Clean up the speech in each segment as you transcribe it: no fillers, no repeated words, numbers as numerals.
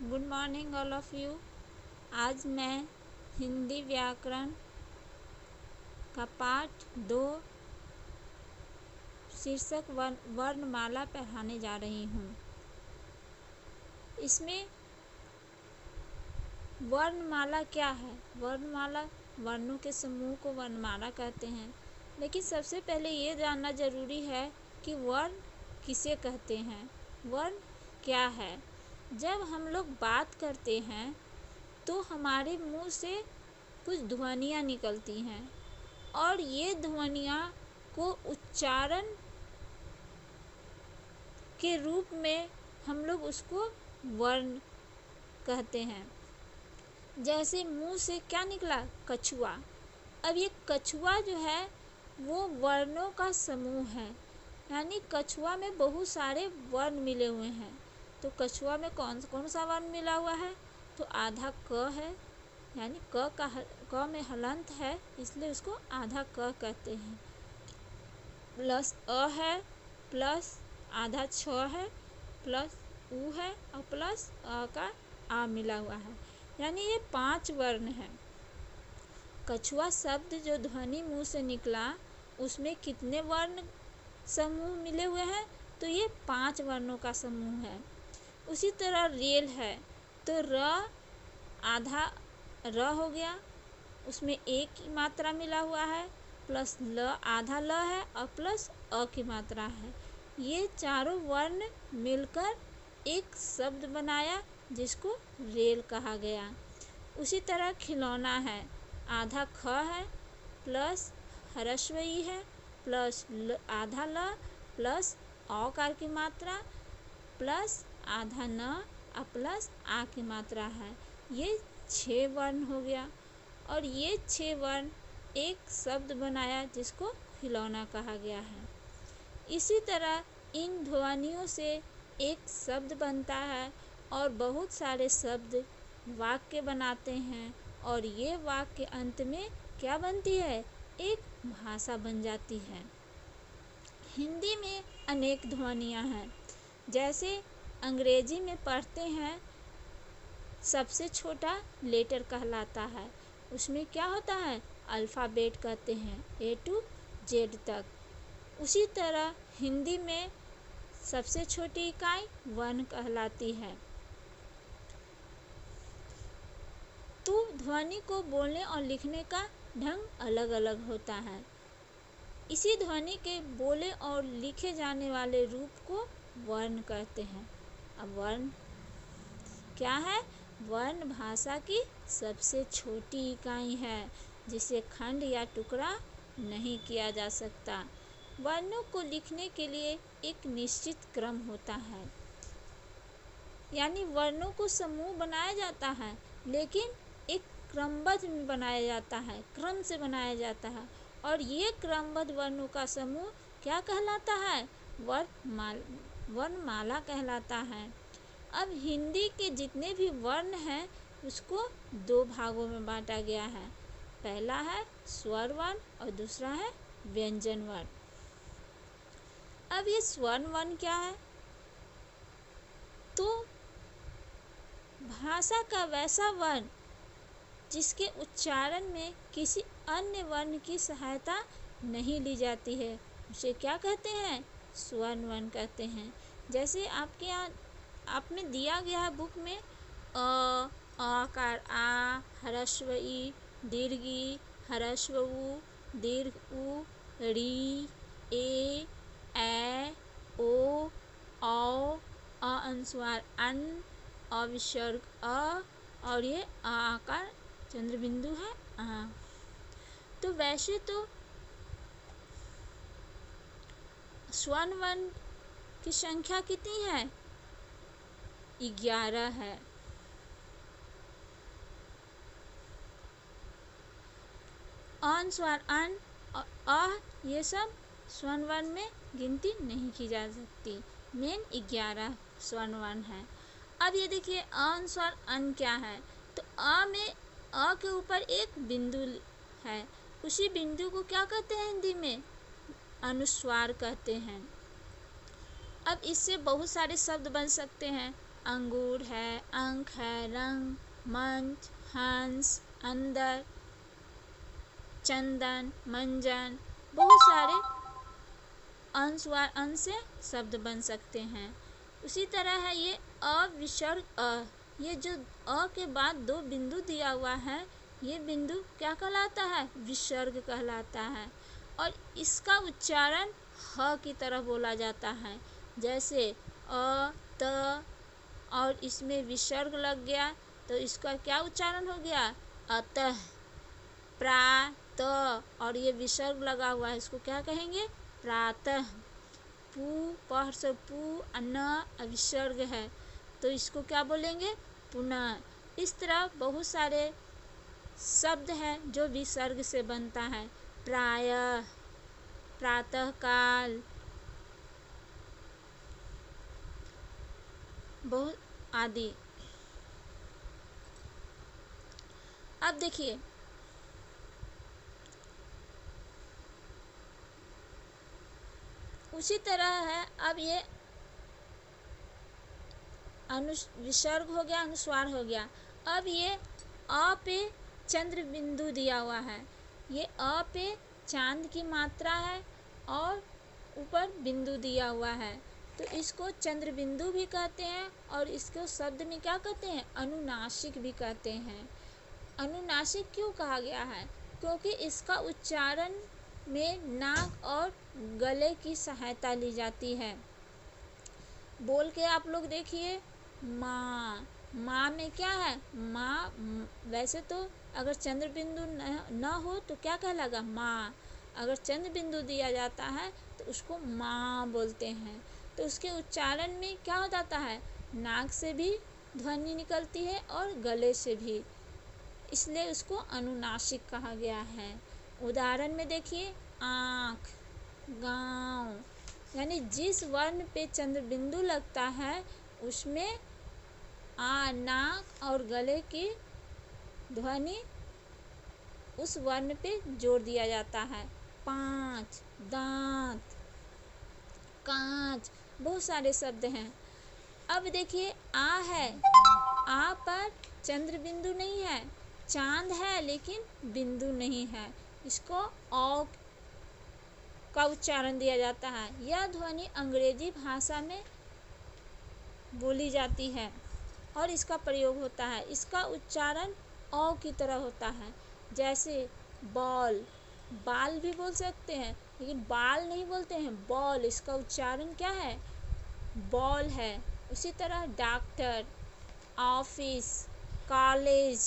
Good morning all of you. आज मैं हिंदी व्याकरण का पाठ 2 शीर्षक वर्णमाला पढ़ाने जा रही हूँ। इसमें वर्णमाला क्या है? वर्णमाला वर्णों के समूह को वर्णमाला कहते हैं। लेकिन सबसे पहले ये जानना जरूरी है कि वर्ण किसे कहते हैं, वर्ण क्या है। जब हम लोग बात करते हैं तो हमारे मुंह से कुछ ध्वनियाँ निकलती हैं और ये ध्वनियाँ को उच्चारण के रूप में हम लोग उसको वर्ण कहते हैं। जैसे मुंह से क्या निकला? कछुआ। अब ये कछुआ जो है वो वर्णों का समूह है, यानी कछुआ में बहुत सारे वर्ण मिले हुए हैं। तो कछुआ में कौन कौन सा वर्ण मिला हुआ है? तो आधा क है, यानी क में हलंत है, इसलिए उसको आधा क कहते हैं। प्लस अ है, प्लस आधा छ है, प्लस उ है और प्लस अ का आ मिला हुआ है, यानी ये 5 वर्ण हैं। कछुआ शब्द जो ध्वनि मुंह से निकला उसमें कितने वर्ण समूह मिले हुए हैं? तो ये 5 वर्णों का समूह है। उसी तरह रेल है, तो र आधा र हो गया, उसमें एक की मात्रा मिला हुआ है, प्लस ल आधा ल है और प्लस अ की मात्रा है। ये चारों वर्ण मिलकर एक शब्द बनाया जिसको रेल कहा गया। उसी तरह खिलौना है, आधा ख है, प्लस ह्रस्व ई है, प्लस आधा ल, प्लस औकार की मात्रा, प्लस आधा न और प्लस आ की मात्रा है। ये 6 वर्ण हो गया और ये 6 वर्ण एक शब्द बनाया जिसको खिलौना कहा गया है। इसी तरह इन ध्वनियों से एक शब्द बनता है और बहुत सारे शब्द वाक्य बनाते हैं और ये वाक्य अंत में क्या बनती है? एक भाषा बन जाती है। हिंदी में अनेक ध्वनियाँ हैं। जैसे अंग्रेजी में पढ़ते हैं, सबसे छोटा लेटर कहलाता है, उसमें क्या होता है? अल्फ़ाबेट कहते हैं A to Z तक। उसी तरह हिंदी में सबसे छोटी इकाई वर्ण कहलाती है। तो ध्वनि को बोलने और लिखने का ढंग अलग अलग होता है। इसी ध्वनि के बोले और लिखे जाने वाले रूप को वर्ण कहते हैं। अब वर्ण क्या है? वर्ण भाषा की सबसे छोटी इकाई है जिसे खंड या टुकड़ा नहीं किया जा सकता। वर्णों को लिखने के लिए एक निश्चित क्रम होता है, यानी वर्णों को समूह बनाया जाता है लेकिन एक क्रमबद्ध में बनाया जाता है, क्रम से बनाया जाता है। और ये क्रमबद्ध वर्णों का समूह क्या कहलाता है? वर्णमाला कहलाता है। अब हिंदी के जितने भी वर्ण हैं उसको 2 भागों में बांटा गया है। पहला है स्वर वर्ण और दूसरा है व्यंजन वर्ण। अब ये स्वर वर्ण क्या है? तो भाषा का वैसा वर्ण जिसके उच्चारण में किसी अन्य वर्ण की सहायता नहीं ली जाती है, उसे क्या कहते हैं? स्वर वर्ण कहते हैं। जैसे आपके यहाँ आपने दिया गया है बुक में आकार आ, ह्रस्व ई, दीर्घ ई, ह्रस्व उ, दीर्घ उ, री, ए, ओ, औ, अ अनुस्वार अन, अ विसर्ग अ और ये आ आकार चंद्र बिंदु है आ। तो वैसे तो स्वर वर्ण की संख्या कितनी है? 11 है। अनुस्वार अन और अ ये सब स्वर वर्ण में गिनती नहीं की जा सकती। मेन 11 स्वर वर्ण है। अब ये देखिए अनुस्वार अन क्या है? तो अ में अ के ऊपर एक बिंदु है, उसी बिंदु को क्या कहते हैं हिंदी में? अनुस्वार कहते हैं। अब इससे बहुत सारे शब्द बन सकते हैं। अंगूर है, अंक है, रंग, मंच, हंस, अंदर, चंदन, मंजन, बहुत सारे अंश से शब्द बन सकते हैं। उसी तरह है ये अविसर्ग अ, ये जो अ के बाद दो बिंदु दिया हुआ है, ये बिंदु क्या कहलाता है? विसर्ग कहलाता है। और इसका उच्चारण ह की तरह बोला जाता है। जैसे अ, त, और इसमें विसर्ग लग गया तो इसका क्या उच्चारण हो गया? अतः। प्रा, त, और ये विसर्ग लगा हुआ है, इसको क्या कहेंगे? प्रातः। पू, पह से पू, न अविसर्ग है तो इसको क्या बोलेंगे? पुनः। इस तरह बहुत सारे शब्द हैं जो विसर्ग से बनता है। प्रायः, प्रातःकाल, बहुत आदि। अब देखिए उसी तरह है, अब ये विसर्ग हो गया, अनुस्वार हो गया। अब ये अ पे चंद्र बिंदु दिया हुआ है, ये अ पे चांद की मात्रा है और ऊपर बिंदु दिया हुआ है, तो इसको चंद्र बिंदु भी कहते हैं और इसको शब्द में क्या कहते हैं? अनुनासिक भी कहते हैं। अनुनासिक क्यों कहा गया है? क्योंकि इसका उच्चारण में नाक और गले की सहायता ली जाती है। बोल के आप लोग देखिए, माँ। माँ में क्या है? माँ। वैसे तो अगर चंद्र बिंदु न हो तो क्या कहलाएगा? माँ। अगर चंद्र बिंदु दिया जाता है तो उसको माँ बोलते हैं। तो उसके उच्चारण में क्या हो जाता है? नाक से भी ध्वनि निकलती है और गले से भी, इसलिए उसको अनुनासिक कहा गया है। उदाहरण में देखिए, आँख, गाँव, यानी जिस वर्ण पे चंद्र बिंदु लगता है उसमें आ, नाक और गले की ध्वनि उस वर्ण पे जोड़ दिया जाता है। पाँच, दांत, कांच, बहुत सारे शब्द हैं। अब देखिए आ है, आ पर चंद्र बिंदु नहीं है, चांद है लेकिन बिंदु नहीं है, इसको औ का उच्चारण दिया जाता है। यह ध्वनि अंग्रेजी भाषा में बोली जाती है और इसका प्रयोग होता है। इसका उच्चारण औ की तरह होता है। जैसे बॉल, बाल भी बोल सकते हैं लेकिन बाल नहीं बोलते हैं, बॉल, इसका उच्चारण क्या है? बॉल है। उसी तरह डॉक्टर, ऑफिस, कॉलेज।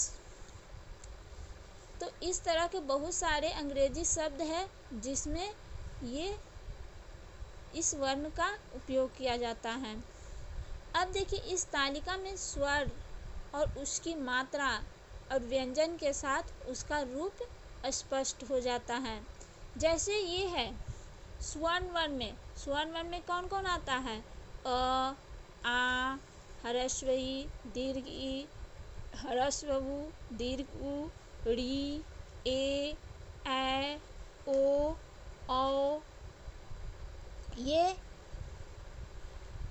तो इस तरह के बहुत सारे अंग्रेजी शब्द हैं जिसमें ये इस वर्ण का उपयोग किया जाता है। अब देखिए इस तालिका में स्वर और उसकी मात्रा और व्यंजन के साथ उसका रूप स्पष्ट हो जाता है। जैसे ये है स्वर्ण वर्ण में, स्वर्ण वर्ण में कौन कौन आता है? अ, आ, ह्रस्व ई, दीर्घ ई, ह्रस्व उ, दीर्घ उ, री, ए, ओ, औ। ये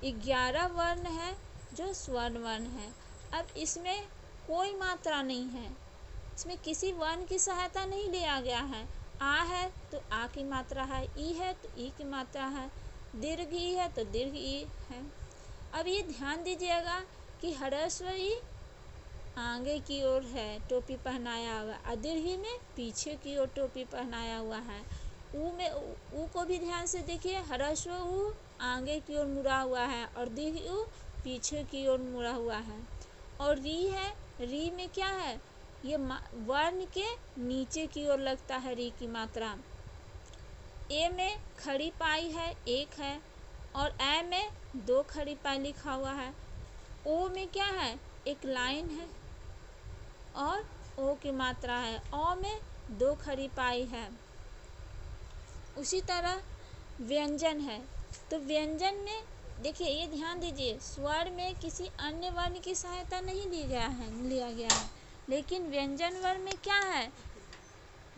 11 वर्ण है जो स्वर्ण वर्ण है। अब इसमें कोई मात्रा नहीं है, इसमें किसी वर्ण की सहायता नहीं लिया गया है। आ है तो आ की मात्रा है, ई है तो ई की मात्रा है, दीर्घ ई है तो दीर्घ ई है। अब ये ध्यान दीजिएगा कि ह्रस्व ई आगे की ओर है, टोपी पहनाया हुआ, और दीर्घ ई में पीछे की ओर टोपी पहनाया हुआ है। ऊ में ऊ को भी ध्यान से देखिए, ह्रस्व ऊ आगे की ओर मुड़ा हुआ है और दीर्घ ऊ पीछे की ओर मुड़ा हुआ है। और री है, री में क्या है? ये वर्ण के नीचे की ओर लगता है री की मात्रा। ए में खड़ी पाई है, एक है, और ए में 2 खड़ी पाई लिखा हुआ है। ओ में क्या है? एक लाइन है और ओ की मात्रा है। औ में 2 खड़ी पाई है। उसी तरह व्यंजन है, तो व्यंजन में देखिए ये ध्यान दीजिए, स्वर में किसी अन्य वर्ण की सहायता नहीं लिया गया है, लेकिन व्यंजन वर्ण में क्या है?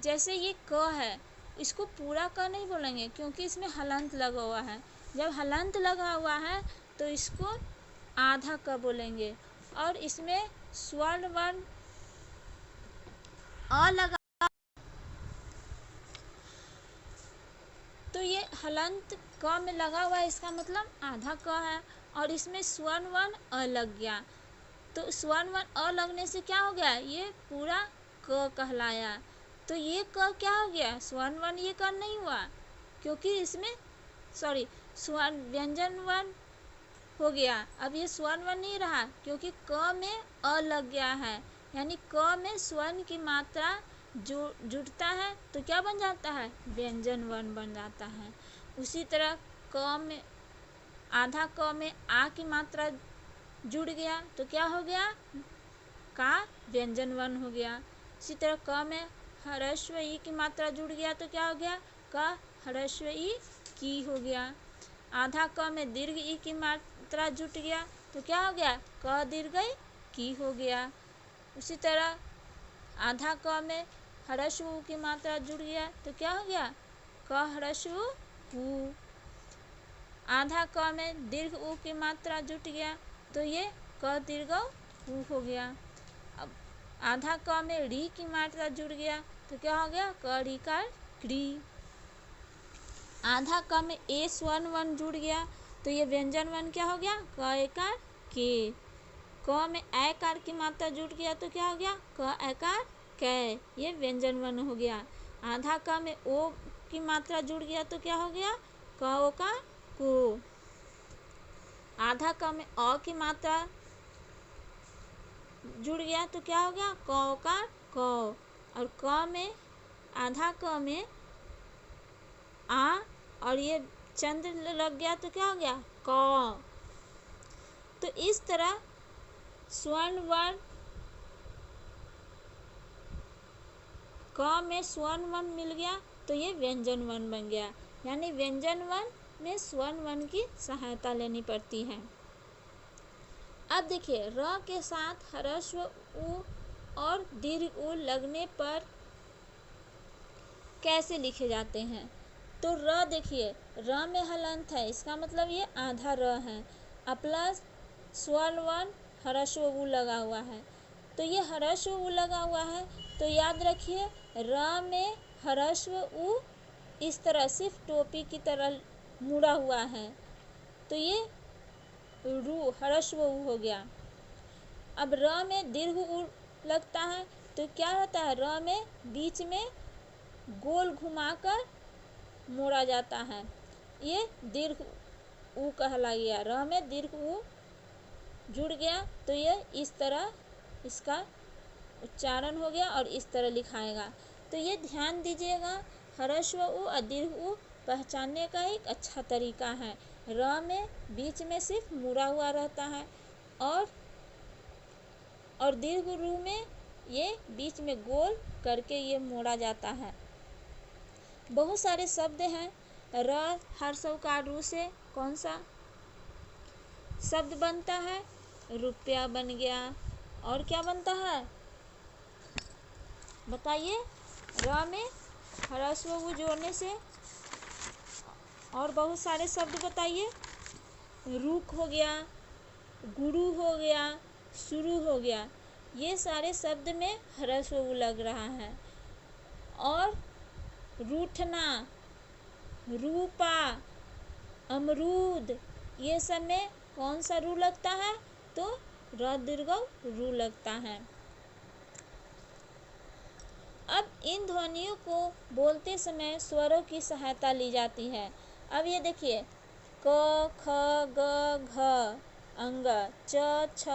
जैसे ये क है, इसको पूरा क नहीं बोलेंगे क्योंकि इसमें हलंत लगा हुआ है। जब हलंत लगा हुआ है तो इसको आधा क बोलेंगे। और इसमें स्वर्ण वर्ण अ लगा तो ये हलंत क में लगा हुआ है, इसका मतलब आधा क है। और इसमें स्वर्ण वर्ण अ लग गया, तो स्वर्ण वर्ण अ लगने से क्या हो गया, ये पूरा क कहलाया। तो ये क क्या हो गया, स्वर्ण वर्ण ये क नहीं हुआ, क्योंकि इसमें स्वर्ण व्यंजन वर्ण हो गया। अब ये स्वर्ण वर्ण नहीं रहा, क्योंकि क में अ लग गया है, यानी क में स्वर्ण की मात्रा जुड़ता है तो क्या बन जाता है, व्यंजन वर्ण बन जाता है। उसी तरह क में आधा क में आ की मात्रा जुड़ गया तो क्या हो गया, का व्यंजन वर्ण हो गया। इसी तरह क में ह्रस्व ई की मात्रा जुड़ गया तो क्या हो गया, क ह्रस्व ई की हो गया। आधा क में दीर्घ ई की मात्रा जुट गया तो क्या हो गया, क दीर्घ ई की हो गया। उसी तरह आधा क में ह्रस्व उ की मात्रा जुड़ गया तो क्या हो गया, क ह्रस्व उ। आधा क में दीर्घ उ की मात्रा जुट गया तो ये क दीर्घ उ हो गया। अब आधा क में री की मात्रा जुड़ गया तो क्या हो गया, क री कार क्री। आधा क में ए स्वर्ण वर्ण जुड़ गया तो ये व्यंजन वर्ण क्या हो गया, क ए कार के। क में ए कार की मात्रा जुड़ गया तो क्या हो गया, क ए कार कै, ये व्यंजन वर्ण हो गया। आधा क में ओ की मात्रा जुड़ गया तो क्या हो गया, क ओ का को। आधा क में अ की मात्रा जुड़ गया तो क्या हो गया, क ओ का क। और क में आधा क में आ और ये चंद्र लग गया तो क्या हो गया, क। तो इस तरह स्वर्ण वर्ण क में स्वर्ण वर्ण मिल गया तो ये व्यंजन वर्ण बन गया, यानी व्यंजन वर्ण में स्वर्ण वर्ण की सहायता लेनी पड़ती है। अब देखिए र के साथ ह्रस्व उ और दीर्घ उ लगने पर कैसे लिखे जाते हैं। तो र देखिए, र में हलंत है, इसका मतलब ये आधा र है, प्लस स्वर्ण वर्ण ह्रस्व उ लगा हुआ है। तो ये ह्रस्व उ लगा हुआ है तो याद रखिए र में ह्रस्व उ इस तरह सिर्फ टोपी की तरह मुड़ा हुआ है, तो ये रू ह्रस्व उ हो गया। अब र में दीर्घ उ लगता है तो क्या होता है, र में बीच में गोल घुमाकर मोड़ा जाता है, ये दीर्घ उ कहला गया। र में दीर्घ उ जुड़ गया तो ये इस तरह इसका उच्चारण हो गया और इस तरह लिखाएगा। तो ये ध्यान दीजिएगा, ह्रस्व उ और दीर्घ उ पहचानने का एक अच्छा तरीका है। र में बीच में सिर्फ मुड़ा हुआ रहता है और दीर्घ रू में ये बीच में गोल करके ये मोड़ा जाता है। बहुत सारे शब्द हैं, र ह्रस्वकार रू से कौन सा शब्द बनता है, रुपया बन गया। और क्या बनता है बताइए, र में ह्रस्व उ जोड़ने से और बहुत सारे शब्द बताइए। रुख हो गया, गुरु हो गया, शुरू हो गया, ये सारे शब्द में ह्रस्व उ लग रहा है। और रूठना, रूपा, अमरूद, ये सब में कौन सा रू लगता है, तो र दीर्घ रू लगता है। अब इन ध्वनियों को बोलते समय स्वरों की सहायता ली जाती है। अब ये देखिए, क ख ग घ अंग, च छ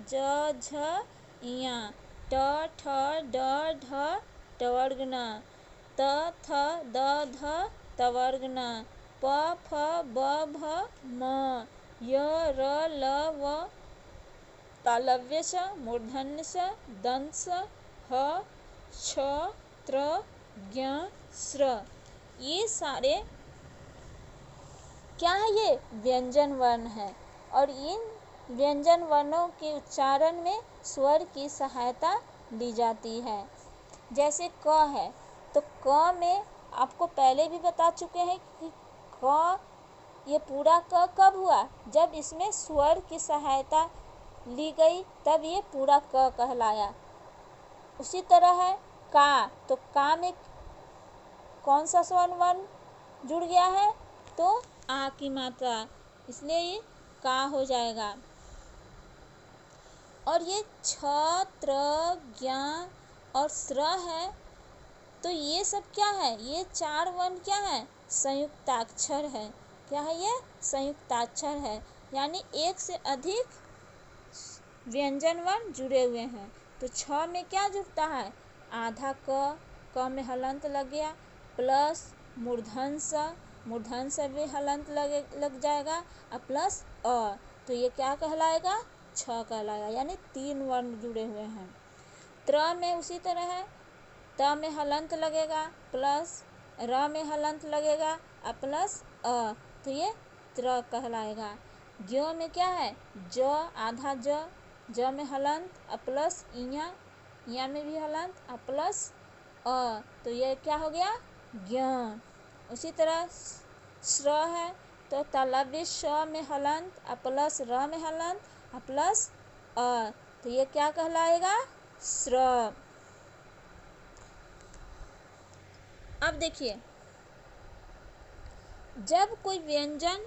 ज झ इया, ट ठ ड ढ टवर्ग न, त थ द ध तवर्ग न, प फ ब भ म, य र ल व तालव्य स, मूर्धन्य स, दंत स, ह छ त्र ज्ञ स्र, ये सारे क्या है, ये व्यंजन वर्ण है। और इन व्यंजन वर्णों के उच्चारण में स्वर की सहायता ली जाती है। जैसे क है तो क में आपको पहले भी बता चुके हैं कि क ये पूरा क कब हुआ? जब इसमें स्वर की सहायता ली गई, तब ये पूरा क कहलाया। उसी तरह है का, तो का में कौन सा स्वर वर्ण जुड़ गया है? तो आ की मात्रा, इसलिए ये का हो जाएगा। और ये छ, त्र, ज्ञ और स्र है, तो ये सब क्या है? ये 4 वर्ण क्या है? संयुक्ताक्षर है। क्या है ये? संयुक्ताक्षर है, यानी एक से अधिक व्यंजन वर्ण जुड़े हुए हैं। तो छ में क्या जुड़ता है? आधा क में हलंत लग गया, प्लस मूर्धन स भी हलंत लग जाएगा, और प्लस अ, तो ये क्या कहलाएगा? छ कहलाएगा, यानी 3 वर्ण जुड़े हुए हैं। त्र में उसी तरह है, त में हलंत लगेगा, प्लस र में हलंत लगेगा, और प्लस अ, तो ये त्र कहलाएगा। ज्ञ में क्या है? ज, आधा ज में हलंत, और प्लस इया में भी हलंत, और प्लस अ, तो ये क्या हो गया? ज्ञ। उसी तरह स्र है, तो तालव्य श में हलंत, और प्लस र में हलंत, और प्लस अ, तो ये क्या कहलाएगा? स्र। अब देखिए, जब कोई व्यंजन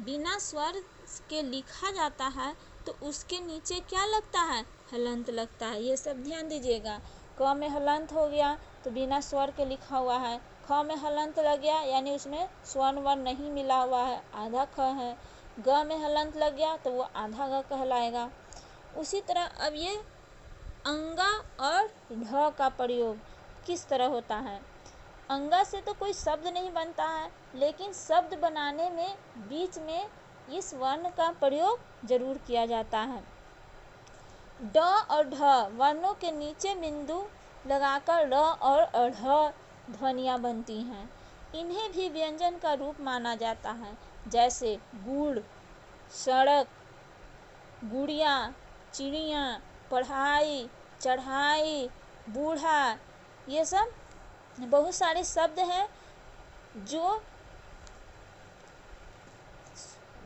बिना स्वर के लिखा जाता है, तो उसके नीचे क्या लगता है? हलंत लगता है। ये सब ध्यान दीजिएगा। क में हलंत हो गया, तो बिना स्वर के लिखा हुआ है। ख में हलंत लग गया, यानी उसमें स्वर्ण वर्ण नहीं मिला हुआ है, आधा ख है। ग में हलंत लग गया, तो वो आधा ग कहलाएगा। उसी तरह अब ये अंगा और ढ का प्रयोग किस तरह होता है? अंगा से तो कोई शब्द नहीं बनता है, लेकिन शब्द बनाने में बीच में इस वर्ण का प्रयोग जरूर किया जाता है। ड और ढ वर्णों के नीचे बिंदु लगाकर र और अढ़ ध्वनियाँ बनती हैं। इन्हें भी व्यंजन का रूप माना जाता है, जैसे गुड़, सड़क, गुड़िया, चिड़िया, पढ़ाई, चढ़ाई, बूढ़ा। ये सब बहुत सारे शब्द हैं जो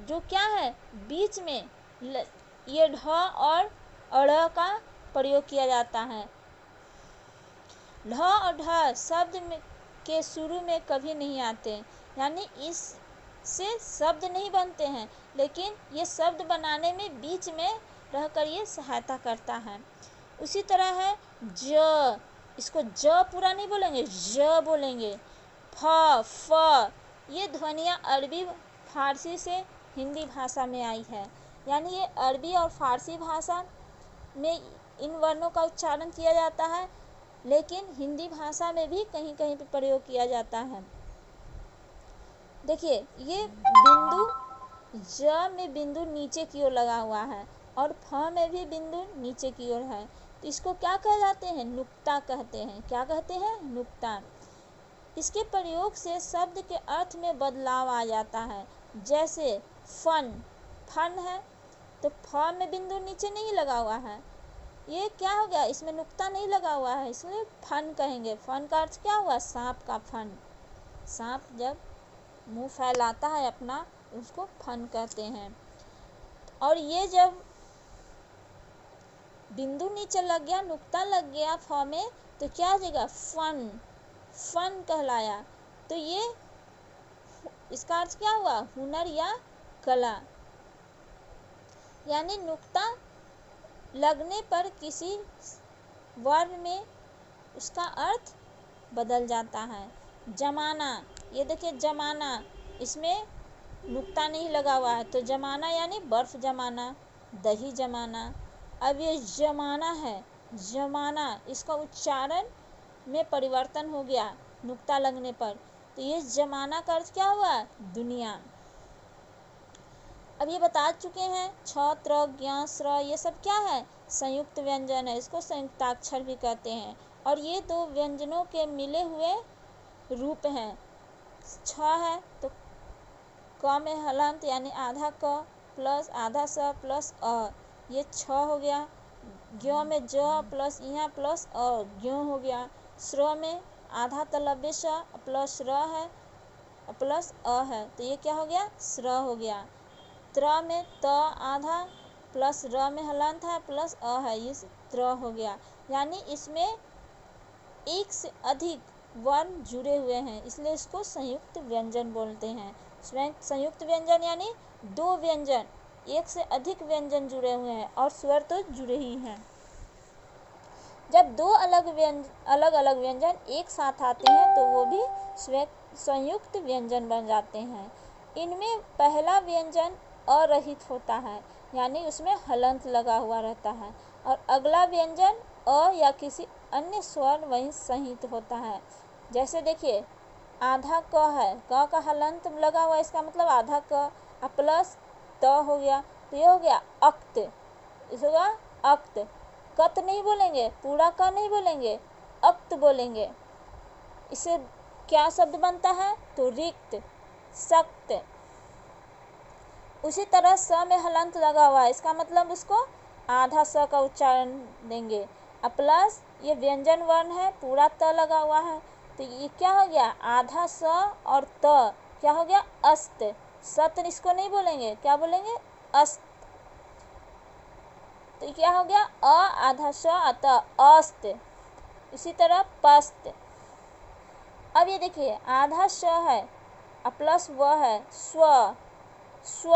क्या है? बीच में ये ढ और अड़ का प्रयोग किया जाता है। ढ और ढ शब्द के शुरू में कभी नहीं आते, यानी इससे शब्द नहीं बनते हैं, लेकिन ये शब्द बनाने में बीच में रहकर ये सहायता करता है। उसी तरह है ज, इसको ज पूरा नहीं बोलेंगे, ज बोलेंगे। फ, फ, ये ध्वनियाँ अरबी फारसी से हिंदी भाषा में आई है, यानी ये अरबी और फारसी भाषा में इन वर्णों का उच्चारण किया जाता है, लेकिन हिंदी भाषा में भी कहीं कहीं पर प्रयोग किया जाता है। देखिए, ये बिंदु ज में बिंदु नीचे की ओर लगा हुआ है, और फ में भी बिंदु नीचे की ओर है, तो इसको क्या कहलाते हैं? नुक्ता कहते हैं। क्या कहते हैं? नुक्ता। इसके प्रयोग से शब्द के अर्थ में बदलाव आ जाता है। जैसे फन, फन है, तो फ में बिंदु नीचे नहीं लगा हुआ है, ये क्या हो गया? इसमें नुक्ता नहीं लगा हुआ है, इसलिए फन कहेंगे। फन का अर्थ क्या हुआ? सांप का फन। सांप जब मुंह फैलाता है अपना, उसको फन कहते हैं। और ये जब बिंदु नीचे लग गया, नुक्ता लग गया फ में, तो क्या हो जाएगा? फन, फन कहलाया। तो ये इसका अर्थ क्या हुआ? हुनर या कला। यानी नुक्ता लगने पर किसी वर्ण में उसका अर्थ बदल जाता है। जमाना, ये देखिए जमाना, इसमें नुक्ता नहीं लगा हुआ है, तो जमाना यानी बर्फ जमाना, दही जमाना। अब ये जमाना है, जमाना, इसका उच्चारण में परिवर्तन हो गया नुक्ता लगने पर, तो ये जमाना का अर्थ क्या हुआ? दुनिया। अब ये बता चुके हैं छ, त्र, ज्ञ, स्र, ये सब क्या है? संयुक्त व्यंजन है, इसको संयुक्ताक्षर भी कहते हैं। और ये दो व्यंजनों के मिले हुए रूप हैं। छ है तो क में हलंत यानी आधा क प्लस आधा स प्लस अ, ये छ हो गया। ज्ञ में ज प्लस इया प्लस अ, ज्ञ हो गया। स्र में आधा तलव्य स प्लस र है, प्लस अ है, तो ये क्या हो गया, स्र हो गया। त्र में त आधा प्लस र में हलंत है प्लस अ है, ये त्र हो गया। यानी इसमें एक से अधिक वर्ण जुड़े हुए हैं, इसलिए इसको संयुक्त व्यंजन बोलते हैं। संयुक्त व्यंजन यानी दो व्यंजन, एक से अधिक व्यंजन जुड़े हुए हैं और स्वर तो जुड़े ही हैं। जब दो अलग अलग व्यंजन एक साथ आते हैं तो वो भी संयुक्त व्यंजन बन जाते हैं। इनमें पहला व्यंजन अरहित होता है, यानी उसमें हलंत लगा हुआ रहता है, और अगला व्यंजन अ या किसी अन्य स्वर वहीं सहित होता है। जैसे देखिए, आधा क है, क का हलंत लगा हुआ, इसका मतलब आधा क प्लस त हो गया, तो ये हो गया अक्त। इस होगा अक्त। कत नहीं बोलेंगे, पूरा क नहीं बोलेंगे, अक्त बोलेंगे। इससे क्या शब्द बनता है, तो रिक्त, सक्त। उसी तरह स में हलंत लगा हुआ है, इसका मतलब उसको आधा स का उच्चारण देंगे, प्लस ये व्यंजन वर्ण है, पूरा त लगा हुआ है, तो ये क्या हो गया, आधा स और त क्या हो गया, अस्त। सत इसको नहीं बोलेंगे, क्या बोलेंगे, अस्त। तो क्या हो गया, अ आधा स अत अस्त। इसी तरह पस्त। अब ये देखिए, आधा स है प्लस व है, स्व स्व।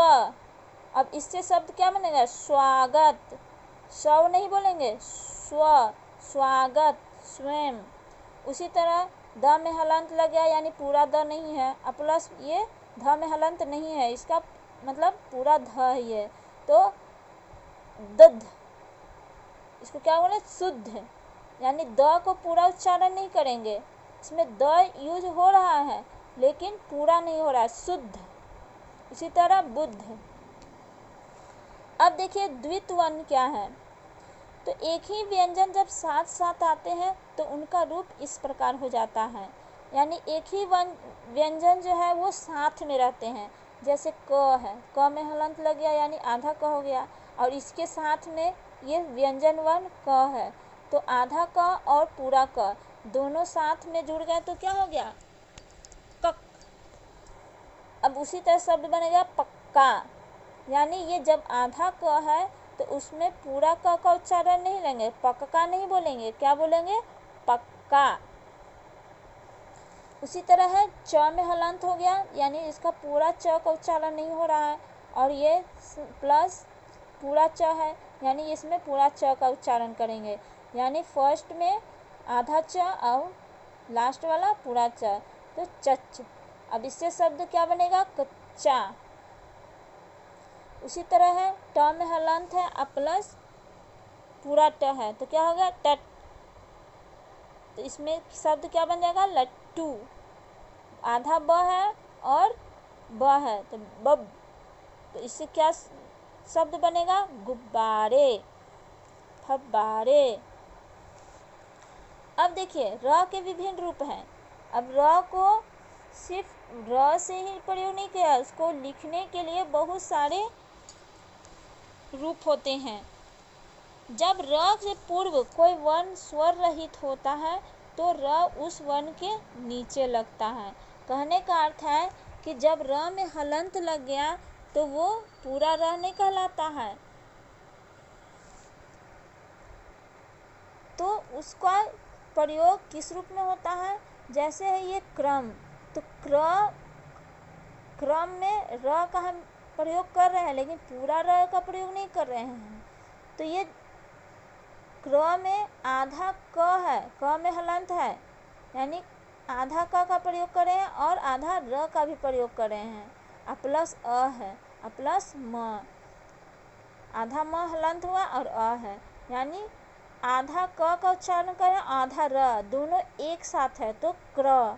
अब इससे शब्द क्या बनेगा, स्वागत। स्व नहीं बोलेंगे, स्व स्वागत, स्वयं। उसी तरह द में हलंत लग गया, यानी पूरा द नहीं है, प्लस ये ध में हलंत नहीं है, इसका मतलब पूरा ध ही है, तो दध। इसको क्या बोले, शुद्ध, यानी द को पूरा उच्चारण नहीं करेंगे, इसमें द यूज हो रहा है लेकिन पूरा नहीं हो रहा है, शुद्ध। इसी तरह बुद्ध। अब देखिए द्वित वर्ण क्या है, तो एक ही व्यंजन जब साथ साथ आते हैं तो उनका रूप इस प्रकार हो जाता है, यानी एक ही व्यंजन जो है वो साथ में रहते हैं। जैसे क है, क में हलंत लग गया यानी आधा क हो गया, और इसके साथ में ये व्यंजन वर्ण क है, तो आधा क और पूरा क दोनों साथ में जुड़ गए तो क्या हो गया, कक। अब उसी तरह शब्द बनेगा पक्का, यानी ये जब आधा क है तो उसमें पूरा क का उच्चारण नहीं लेंगे, पक्का नहीं बोलेंगे, क्या बोलेंगे, पक्का। उसी तरह है च में हलंत हो गया, यानी इसका पूरा च का उच्चारण नहीं हो रहा है, और ये प्लस पूरा च है, यानी इसमें पूरा च का उच्चारण करेंगे, यानी फर्स्ट में आधा च और लास्ट वाला पूरा च, तो चच। अब इससे शब्द क्या बनेगा, कच्चा। उसी तरह है ट में हलंत है प्लस पूरा ट है, तो क्या होगा, टट। तो इसमें शब्द क्या बन जाएगा, लट्टू। आधा ब है और ब है तो बब, तो इससे क्या शब्द बनेगा, गुब्बारे, फब्बारे। अब देखिए र के विभिन्न रूप हैं। अब र को सिर्फ र से ही प्रयोग नहीं किया, उसको लिखने के लिए बहुत सारे रूप होते हैं। जब र से पूर्व कोई वर्ण स्वर रहित होता है तो र उस वर्ण के नीचे लगता है। कहने का अर्थ है कि जब र में हलंत लग गया तो वो पूरा र नहीं कहलाता है, तो उसका प्रयोग किस रूप में होता है, जैसे है ये क्रम, तो क्रम में र का हम प्रयोग कर रहे हैं लेकिन पूरा र का प्रयोग नहीं कर रहे हैं, तो ये क्र में आधा क है, क में हलंत है, यानी आधा क का प्रयोग कर रहे हैं और आधा र का भी प्रयोग कर रहे हैं, प्लस अ है, प्लस म, आधा म हलंत हुआ और अ है, यानी आधा क का उच्चारण करें, आधा र, दोनों एक साथ है तो क्र।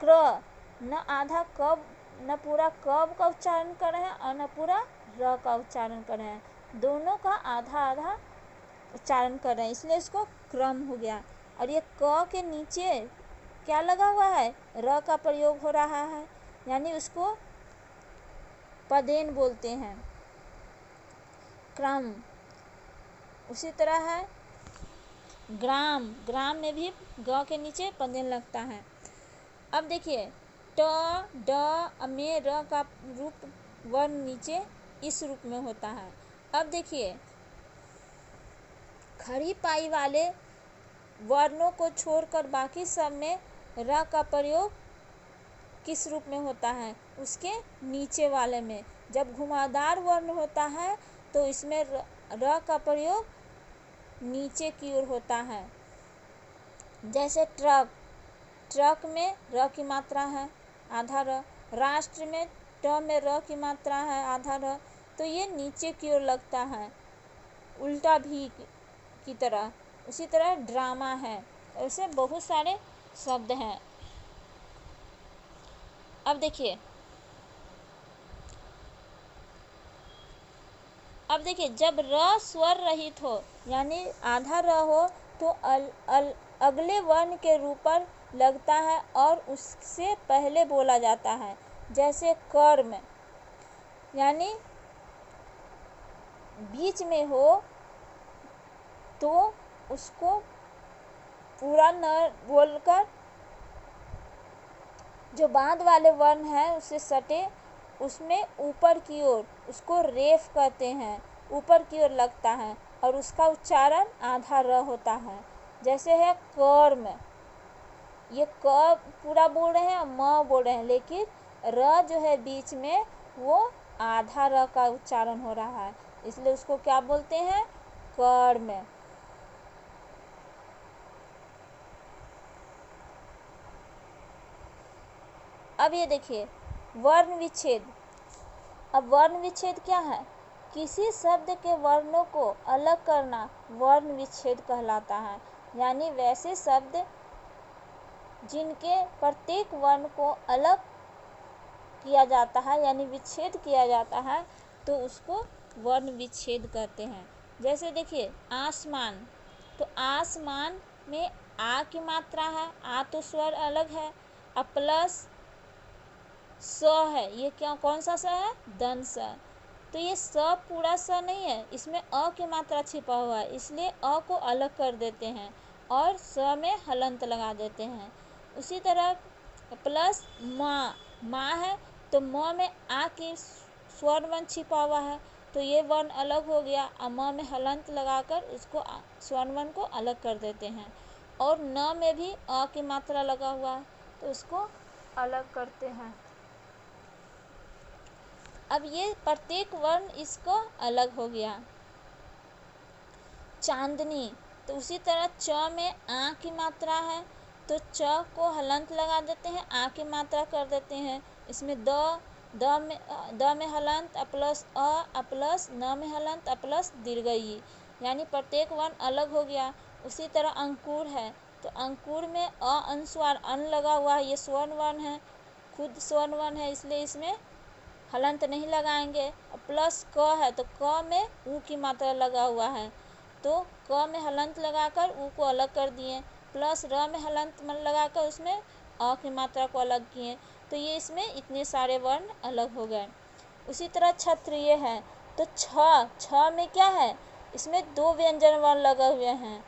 क्र, न आधा क न पूरा क का उच्चारण कर रहे हैं और न पूरा र का उच्चारण कर रहे हैं, दोनों का आधा आधा उच्चारण कर रहे हैं, इसलिए इसको क्रम हो गया। और ये क के नीचे क्या लगा हुआ है, र का प्रयोग हो रहा है, यानी उसको पदेन बोलते हैं, क्रम। उसी तरह है ग्राम, ग्राम में भी ग के नीचे पदेन लगता है। अब देखिए ट ड में र का रूप वर्ण नीचे इस रूप में होता है। अब देखिए खड़ी पाई वाले वर्णों को छोड़कर बाकी सब में र का प्रयोग किस रूप में होता है? उसके नीचे वाले में। जब घुमावदार वर्ण होता है तो इसमें र का प्रयोग नीचे की ओर होता है। जैसे ट्रक, ट्रक में र की मात्रा है आधा र। राष्ट्र में ट में र की मात्रा है आधा र, तो ये नीचे की ओर लगता है, उल्टा भी की तरह। उसी तरह ड्रामा है, ऐसे बहुत सारे शब्द हैं। अब देखिए जब र स्वर रहित हो यानी आधा र हो तो अगले वर्ण के रूप पर लगता है और उससे पहले बोला जाता है। जैसे कर्म यानी बीच में हो तो उसको पूरा न बोलकर जो बाद वाले वर्ण है उससे सटे उसमें ऊपर की ओर उसको रेफ कहते हैं, ऊपर की ओर लगता है और उसका उच्चारण आधा र होता है। जैसे है कर्म, ये क पूरा बोल रहे हैं और म बोल रहे हैं, लेकिन र जो है बीच में वो आधा र का उच्चारण हो रहा है, इसलिए उसको क्या बोलते हैं? कर्म। अब ये देखिए वर्ण विच्छेद। अब वर्ण विच्छेद क्या है? किसी शब्द के वर्णों को अलग करना वर्ण विच्छेद कहलाता है। यानी वैसे शब्द जिनके प्रत्येक वर्ण को अलग किया जाता है यानी विच्छेद किया जाता है तो उसको वर्ण विच्छेद कहते हैं। जैसे देखिए आसमान, तो आसमान में आ की मात्रा है, आ तो स्वर अलग है, प्लस स है, ये क्या कौन सा स है? दन स। तो ये स पूरा स नहीं है, इसमें अ की मात्रा छिपा हुआ है, इसलिए अ को अलग कर देते हैं और स में हलंत लगा देते हैं। उसी तरह प्लस माँ है तो म में आ की स्वर वर्ण छिपा हुआ है तो ये वर्ण अलग हो गया, म में हलंत लगाकर उसको स्वर्ण वर्ण को अलग कर देते हैं। और न में भी अ की मात्रा लगा हुआ है तो उसको अलग करते हैं। अब ये प्रत्येक वर्ण इसको अलग हो गया। चांदनी, तो उसी तरह च में आ की मात्रा है तो च को हलंत लगा देते हैं, आ की मात्रा कर देते हैं। इसमें द में हलंत प्लस अ प्लस न में हलंत प्लस दीर्घई, यानी प्रत्येक वर्ण अलग हो गया। उसी तरह अंकुर है तो अंकुर में अ अनुस्वार अन लगा हुआ है, ये स्वर्ण वर्ण है, खुद स्वर्ण वर्ण है, इसलिए इसमें हलंत नहीं लगाएंगे। प्लस क है तो क में ऊ की मात्रा लगा हुआ है तो क में हलंत लगाकर ऊ को अलग कर दिए, प्लस र में हलंत लगाकर उसमें अ की मात्रा को अलग किए, तो ये इसमें इतने सारे वर्ण अलग हो गए। उसी तरह क्षत्रिय है तो छ में क्या है? इसमें दो व्यंजन वर्ण लगे हुए हैं,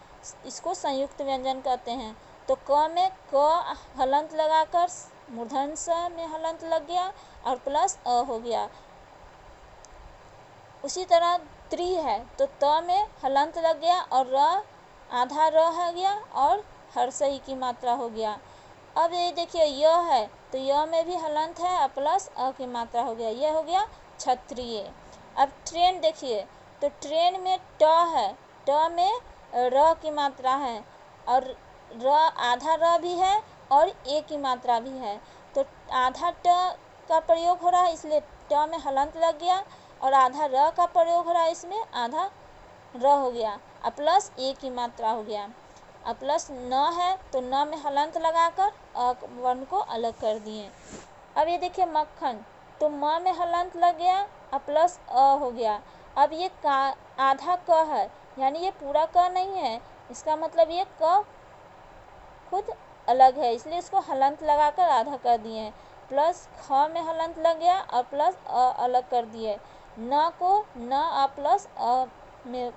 इसको संयुक्त व्यंजन कहते हैं। तो क में क हलंत लगाकर मूर्धन स में हलंत लग गया और प्लस अ हो गया। उसी तरह त्रि है तो त में हलंत लग गया और र आधा र हो गया और हर्षई की मात्रा हो गया। अब ये देखिए य है तो य में भी हलंत है प्लस अ की मात्रा हो गया, यह हो गया क्षत्रिय। अब ट्रेन देखिए तो ट्रेन में ट है, ट में र की मात्रा है और र आधा र भी है और ए की मात्रा भी है, तो आधा ट का प्रयोग हो रहा है इसलिए ट में हलंत लग गया और आधा र का प्रयोग हो रहा है इसमें आधा र हो गया, प्लस ए की मात्रा हो गया। प्लस न है तो न में हलंत लगाकर अ वर्ण को अलग कर दिए। अब ये देखिए मक्खन तो म में हलंत लग गया प्लस अ हो गया। अब ये आधा क है यानी ये पूरा क नहीं है, इसका मतलब ये क खुद अलग है इसलिए इसको हलंत लगाकर आधा कर दिए, प्लस ख में हलंत लग गया और प्लस अ अलग कर दिए, न को न अ प्लस अ में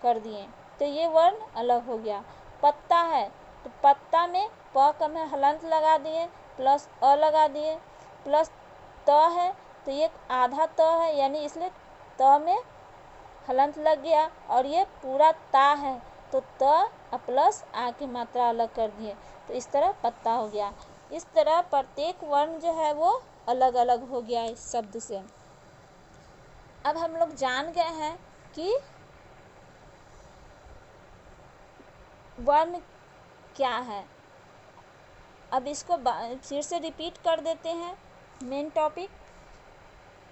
कर दिए तो ये वर्ण अलग हो गया। पत्ता है तो पत्ता में प क में हलंत लगा दिए प्लस अ लगा दिए, प्लस त है तो ये आधा त है, यानी इसलिए त में हलंत लग गया, और ये पूरा ता है तो त प्लस आ की मात्रा अलग कर दिए, तो इस तरह पत्ता हो गया। इस तरह प्रत्येक वर्ण जो है वो अलग अलग हो गया इस शब्द से। अब हम लोग जान गए हैं कि वर्ण क्या है। अब इसको फिर से रिपीट कर देते हैं मेन टॉपिक।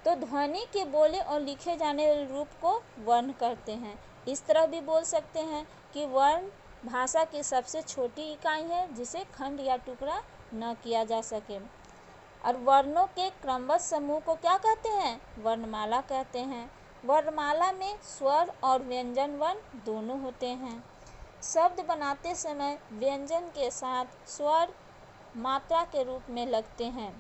तो ध्वनि के बोले और लिखे जाने वाले रूप को वर्ण कहते हैं। इस तरह भी बोल सकते हैं कि वर्ण भाषा की सबसे छोटी इकाई है जिसे खंड या टुकड़ा न किया जा सके। और वर्णों के क्रमबद्ध समूह को क्या कहते हैं? वर्णमाला कहते हैं। वर्णमाला में स्वर और व्यंजन वर्ण दोनों होते हैं। शब्द बनाते समय व्यंजन के साथ स्वर मात्रा के रूप में लगते हैं।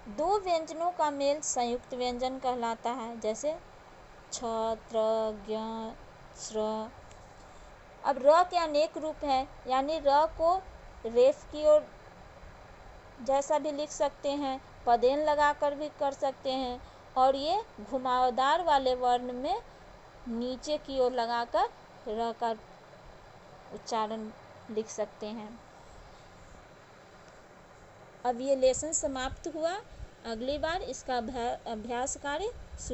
दो व्यंजनों का मेल संयुक्त व्यंजन कहलाता है, जैसे छ, त्र, ज्ञ, श्र। अब र के अनेक रूप हैं, यानी र को रेफ की ओर जैसा भी लिख सकते हैं, पदेन लगाकर भी कर सकते हैं, और ये घुमावदार वाले वर्ण में नीचे की ओर लगाकर र का उच्चारण लिख सकते हैं। अब ये लेसन समाप्त हुआ। अगली बार इसका अभ्यास कार्य